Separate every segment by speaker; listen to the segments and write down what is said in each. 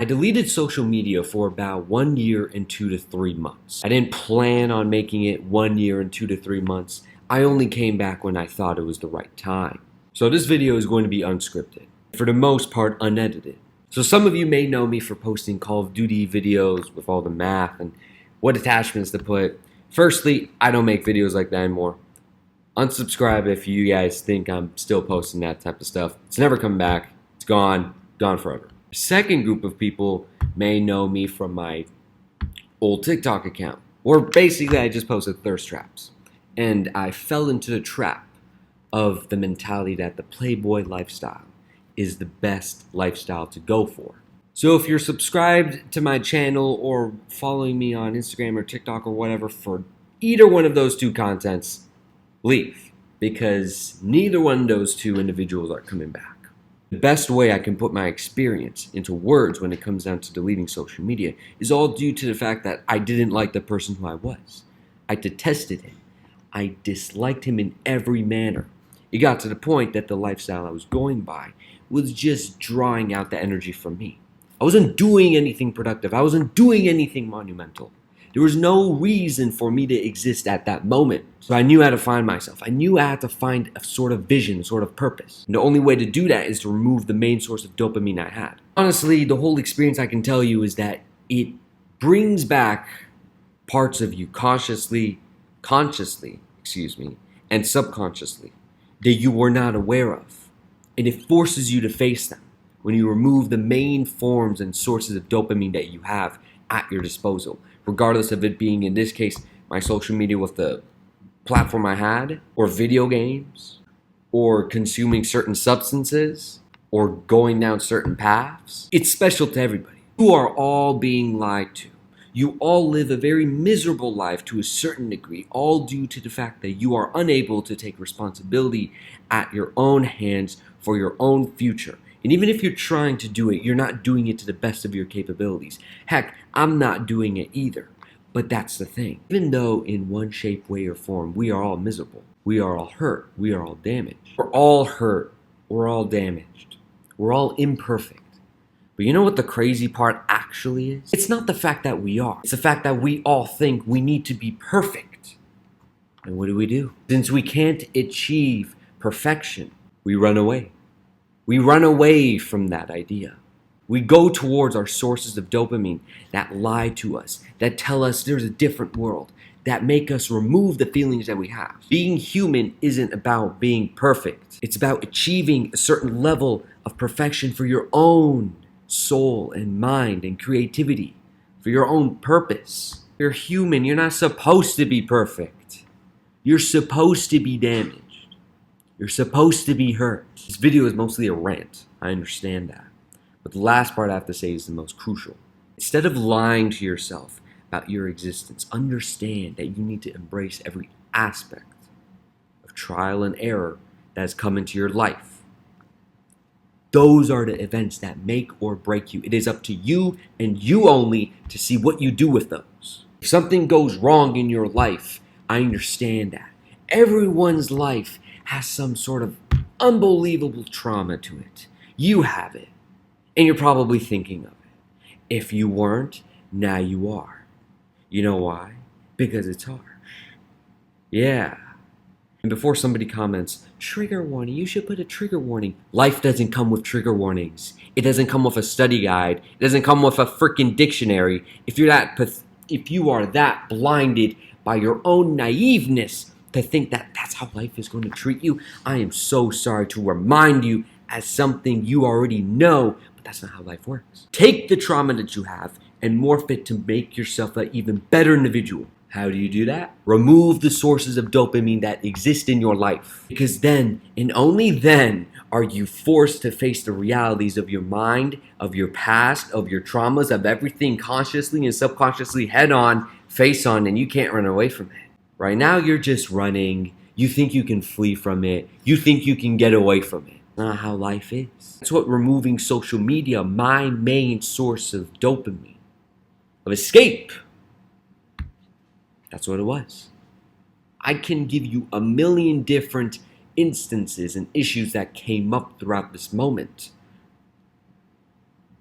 Speaker 1: I deleted social media for about 1 year and 2 to 3 months. I didn't plan on making it 1 year and 2 to 3 months. I only came back when I thought it was the right time. So this video is going to be unscripted, for the most part unedited. So some of you may know me for posting Call of Duty videos with all the math and what attachments to put. Firstly, I don't make videos like that anymore. Unsubscribe if you guys think I'm still posting that type of stuff. It's never coming back. It's gone forever. The second group of people may know me from my old TikTok account, where basically I just posted thirst traps. And I fell into the trap of the mentality that the Playboy lifestyle is the best lifestyle to go for. So if you're subscribed to my channel or following me on Instagram or TikTok or whatever for either one of those two contents, leave, because neither one of those two individuals are coming back. The best way I can put my experience into words when it comes down to deleting social media is all due to the fact that I didn't like the person who I was. I detested him. I disliked him in every manner. It got to the point that the lifestyle I was going by was just drawing out the energy from me. I wasn't doing anything productive. I wasn't doing anything monumental. There was no reason for me to exist at that moment. So I knew how to find myself. I knew I had to find a sort of vision, a sort of purpose. And the only way to do that is to remove the main source of dopamine I had. Honestly, the whole experience I can tell you is that it brings back parts of you consciously, and subconsciously that you were not aware of. And it forces you to face them when you remove the main forms and sources of dopamine that you have at your disposal, regardless of it being, in this case, my social media with the platform I had, or video games, or consuming certain substances, or going down certain paths. It's special to everybody. You are all being lied to. You all live a very miserable life to a certain degree, all due to the fact that you are unable to take responsibility at your own hands for your own future. And even if you're trying to do it, you're not doing it to the best of your capabilities. Heck, I'm not doing it either. But that's the thing. Even though in one shape, way, or form, we are all miserable. We are all hurt. We are all damaged. We're all hurt. We're all damaged. We're all imperfect. But you know what the crazy part actually is? It's not the fact that we are. It's the fact that we all think we need to be perfect. And what do? Since we can't achieve perfection, we run away. We run away from that idea. We go towards our sources of dopamine that lie to us, that tell us there's a different world, that make us remove the feelings that we have. Being human isn't about being perfect. It's about achieving a certain level of perfection for your own soul and mind and creativity, for your own purpose. You're human. You're not supposed to be perfect. You're supposed to be damaged. You're supposed to be hurt. This video is mostly a rant. I understand that. But the last part I have to say is the most crucial. Instead of lying to yourself about your existence, understand that you need to embrace every aspect of trial and error that has come into your life. Those are the events that make or break you. It is up to you and you only to see what you do with those. If something goes wrong in your life, I understand that. Everyone's life has some sort of unbelievable trauma to it. You have it, and you're probably thinking of it. If you weren't, now you are. You know why? Because it's harsh. Yeah. And before somebody comments, trigger warning, you should put a trigger warning. Life doesn't come with trigger warnings. It doesn't come with a study guide. It doesn't come with a freaking dictionary. If you are that blinded by your own naiveness to think that that's how life is going to treat you, I am so sorry to remind you as something you already know, but that's not how life works. Take the trauma that you have and morph it to make yourself an even better individual. How do you do that? Remove the sources of dopamine that exist in your life. Because then, and only then, are you forced to face the realities of your mind, of your past, of your traumas, of everything consciously and subconsciously head on, face on, and you can't run away from it. Right now, you're just running. You think you can flee from it. You think you can get away from it. Not how life is. That's what removing social media, my main source of dopamine, of escape, that's what it was. I can give you a million different instances and issues that came up throughout this moment.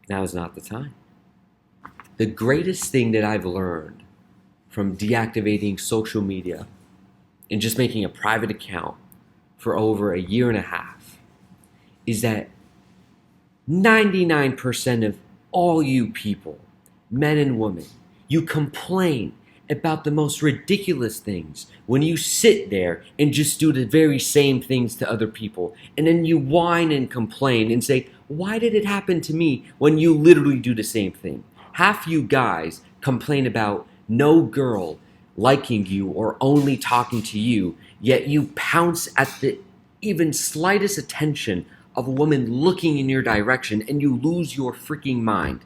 Speaker 1: Now is not the time. The greatest thing that I've learned from deactivating social media and just making a private account for over a year and a half is that 99% of all you people, men and women, you complain about the most ridiculous things when you sit there and just do the very same things to other people. And then you whine and complain and say, why did it happen to me, when you literally do the same thing? Half you guys complain about no girl liking you or only talking to you, yet you pounce at the even slightest attention of a woman looking in your direction and you lose your freaking mind.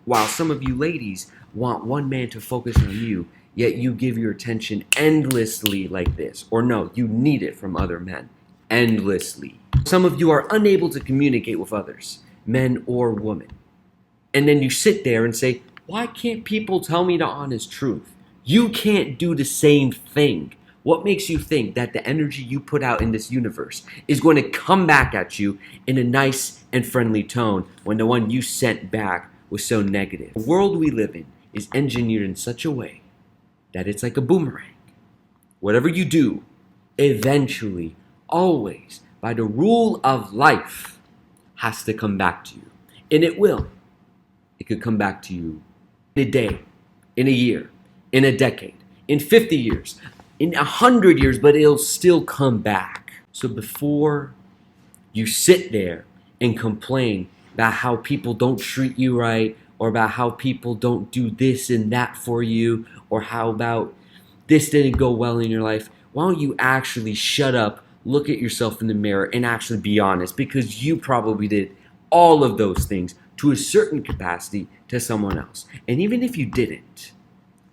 Speaker 1: While some of you ladies want one man to focus on you, yet you give your attention endlessly like this. Or no, you need it from other men endlessly. Some of you are unable to communicate with others, men or women. And then you sit there and say, why can't people tell me the honest truth? You can't do the same thing. What makes you think that the energy you put out in this universe is going to come back at you in a nice and friendly tone when the one you sent back was so negative? The world we live in is engineered in such a way that it's like a boomerang. Whatever you do, eventually, always, by the rule of life, has to come back to you. And it will. It could come back to you in a day, in a year, in a decade, in 50 years, in 100 years, but it'll still come back. So before you sit there and complain about how people don't treat you right, or about how people don't do this and that for you, or how about this didn't go well in your life, why don't you actually shut up, look at yourself in the mirror, and actually be honest? Because you probably did all of those things to a certain capacity to someone else. And even if you didn't,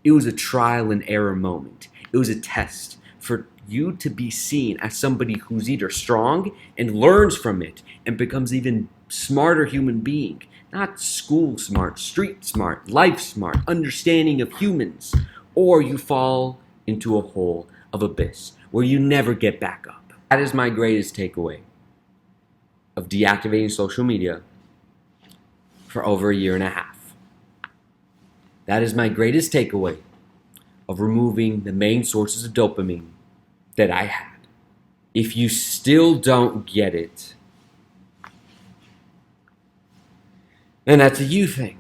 Speaker 1: it was a trial and error moment. It was a test for you to be seen as somebody who's either strong and learns from it and becomes even smarter human being. Not school smart, street smart, life smart, understanding of humans. Or you fall into a hole of abyss where you never get back up. That is my greatest takeaway of deactivating social media for over a year and a half. That is my greatest takeaway of removing the main sources of dopamine that I had. If you still don't get it, then that's a you thing.